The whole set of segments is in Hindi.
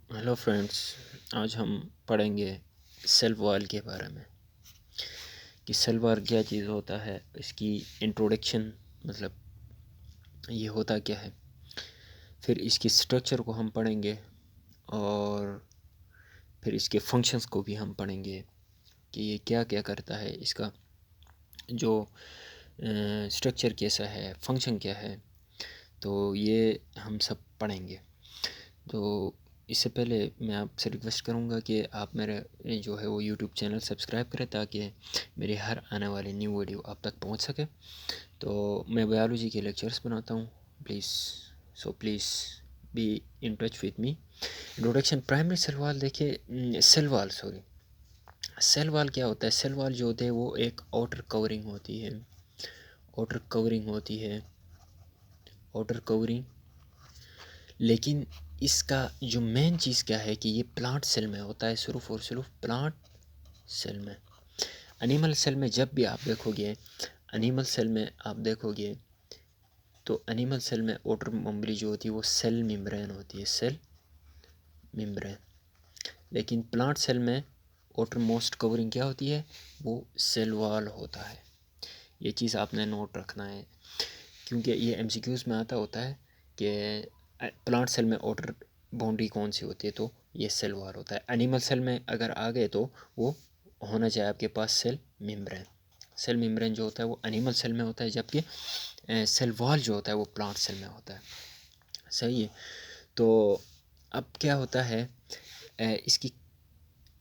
हेलो फ्रेंड्स, आज हम पढ़ेंगे सेल वॉल के बारे में कि सेल वॉल क्या चीज़ होता है, इसकी इंट्रोडक्शन मतलब ये होता क्या है। फिर इसकी स्ट्रक्चर को हम पढ़ेंगे और फिर इसके फंक्शंस को भी हम पढ़ेंगे कि ये क्या क्या करता है, इसका जो स्ट्रक्चर कैसा है, फंक्शन क्या है, तो ये हम सब पढ़ेंगे। तो इससे पहले मैं आपसे रिक्वेस्ट करूँगा कि आप मेरे जो है वो यूट्यूब चैनल सब्सक्राइब करें ताकि मेरे हर आने वाली न्यू वीडियो आप तक पहुँच सके। तो मैं बायोलॉजी के लेक्चर्स बनाता हूँ, please be in touch with me. Introduction, primary cell wall. देखिए, सेल वॉल क्या होता है। सेल वॉल जो होते हैं वो एक आउटर कवरिंग होती है, आउटर कवरिंग होती है, आउटर कवरिंग। लेकिन इसका जो मेन चीज़ क्या है कि ये प्लांट सेल में होता है, सिर्फ और सिर्फ प्लांट सेल में। एनिमल सेल में जब भी आप देखोगे, एनिमल सेल में आप देखोगे तो एनिमल सेल में आउटर मेम्ब्रेन जो होती है वो सेल मेम्ब्रेन होती है, सेल मेम्ब्रेन। लेकिन प्लांट सेल में आउटर मोस्ट कवरिंग क्या होती है, वो सेल वॉल होता है। ये चीज़ आपने नोट रखना है क्योंकि ये एमसीक्यूज़ में आता होता है कि प्लांट सेल में आउटर बाउंड्री कौन सी होती है, तो ये सेल वॉल होता है। एनिमल सेल में अगर आ गए तो वो होना चाहिए आपके पास सेल मेम्ब्रेन। सेल मेम्ब्रेन जो होता है वो एनिमल सेल में होता है, जबकि सेल वॉल जो होता है वो प्लांट सेल में होता है। सही है। तो अब क्या होता है, इसकी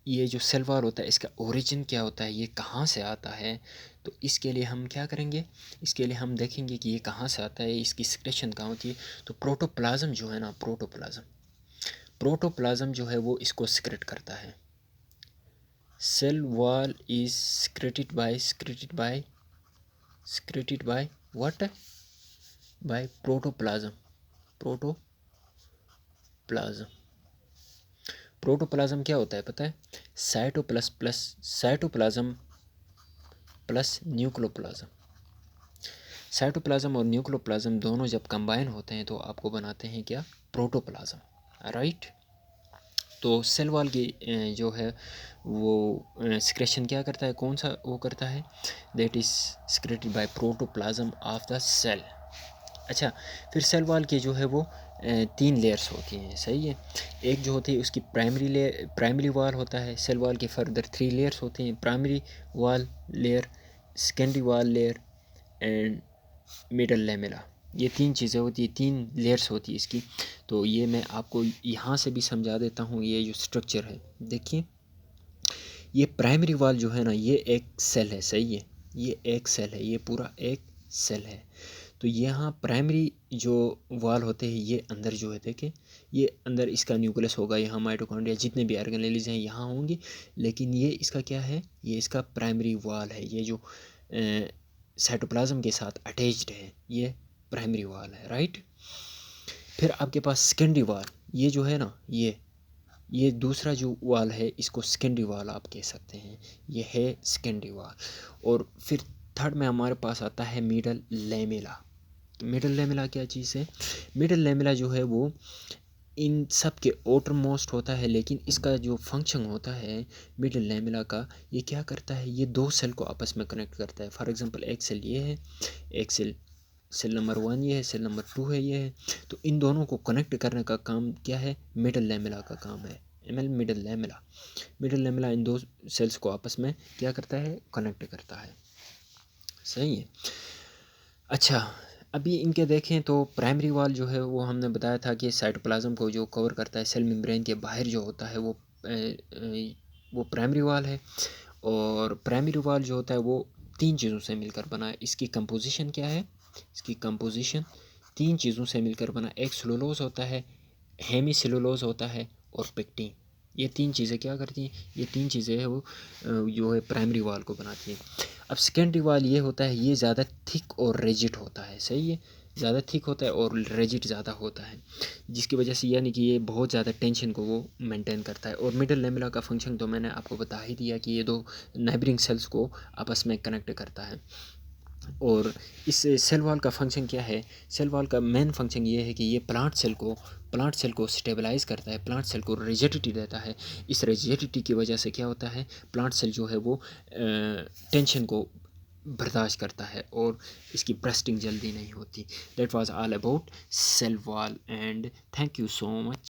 ये जो सेल वॉल होता है इसका ओरिजिन क्या होता है, ये कहाँ से आता है। तो इसके लिए हम क्या करेंगे, इसके लिए हम देखेंगे कि ये कहाँ से आता है, इसकी सिक्रेशन कहाँ होती है। तो प्रोटोप्लाज्म जो है ना, प्रोटोप्लाज्म जो है वो इसको सिक्रेट करता है। Cell wall is secreted by what, by protoplasm. Protoplasm protoplasm क्या होता है पता है, साइटोप्लाज्म प्लस न्यूक्लियोप्लाज्म। साइटोप्लाज्म और न्यूक्लियोप्लाज्म दोनों जब कंबाइन होते हैं तो आपको बनाते हैं क्या, प्रोटोप्लाज्म, राइट। तो सेल वॉल की जो है वो सिक्रेशन क्या करता है, कौन सा वो करता है, that is secreted by protoplasm of the cell. अच्छा, फिर सेल वॉल की जो है वो तीन लेयर्स होती हैं, सही है। एक जो होती है उसकी प्राइमरी वॉल होता है। सेल वॉल के फर्दर थ्री लेयर्स होते हैं, primary wall layer, secondary wall layer and middle lamella. ये तीन चीज़ें होती है, तीन लेयर्स होती है इसकी। तो ये मैं आपको यहाँ से भी समझा देता हूँ। ये जो स्ट्रक्चर है देखिए, ये प्राइमरी वॉल जो है ना ये एक सेल है, सही है। ये एक सेल है, ये पूरा एक सेल है। तो यहाँ प्राइमरी जो वॉल होते हैं ये अंदर जो है देखें, ये अंदर इसका न्यूक्लियस होगा, यहाँ माइटोकॉन्ड्रिया जितने भी ऑर्गेनेल्स हैं यहाँ होंगे। लेकिन ये इसका क्या है, ये इसका प्राइमरी वॉल है। ये जो साइटोप्लाज्म के साथ अटैच्ड है ये प्राइमरी वॉल है, राइट। फिर आपके पास सेकेंडरी वॉल, ये जो है ना ये दूसरा जो वॉल है इसको सेकेंडरी वॉल आप कह सकते हैं, ये है सेकेंडरी वॉल। और फिर थर्ड में हमारे पास आता है मिडल लेमेला। मिडल लेमेला क्या चीज़ है, मिडल लेमेला जो है वो इन सब के आउटर मोस्ट होता है। लेकिन इसका जो फंक्शन होता है मिडल लेमेला का, ये क्या करता है, ये दो सेल को आपस में कनेक्ट करता है। फॉर एग्जांपल एक सेल ये है, एक सेल नंबर 1 ये है, सेल नंबर 2 है ये है। तो इन दोनों को कनेक्ट करने का काम क्या है, मिडल लेमेला का काम है। मिडल लेमेला इन दो सेल्स को आपस में क्या करता है, कनेक्ट करता है, सही है। अच्छा, अभी इनके देखें तो प्राइमरी वॉल जो है वो हमने बताया था कि साइटोप्लाज्म को जो कवर करता है, सेल मेम्ब्रेन के बाहर जो होता है वो प्राइमरी वॉल है। और प्राइमरी वॉल जो होता है वो तीन चीज़ों से मिलकर बना है। इसकी कंपोजिशन क्या है, इसकी कंपोजिशन तीन चीज़ों से मिलकर बना। एक सेलुलोज होता है, हेमी सेलुलोज होता है और पेक्टिन। ये तीन चीज़ें क्या करती हैं, ये तीन चीज़ें है वो जो है प्राइमरी वॉल को बनाती हैं। अब सेकेंडरी वॉल ये होता है, ये ज़्यादा थिक और रेजिड होता है, सही है। ज़्यादा थिक होता है और रेजिड ज़्यादा होता है, जिसकी वजह से यानी कि ये बहुत ज़्यादा टेंशन को वो मेंटेन करता है। और मिडल लेमेला का फंक्शन तो मैंने आपको बता ही दिया कि ये दो नेबरिंग सेल्स को आपस में कनेक्ट करता है। और इस सेल वॉल का फंक्शन क्या है? सेल वॉल का मेन फंक्शन ये है कि ये प्लांट सेल को स्टेबलाइज करता है, प्लांट सेल को रिजिडिटी देता है। इस रिजिडिटी की वजह से क्या होता है, प्लांट सेल जो है वो टेंशन को बर्दाश्त करता है और इसकी ब्रस्टिंग जल्दी नहीं होती। That was all about cell wall and thank you so much.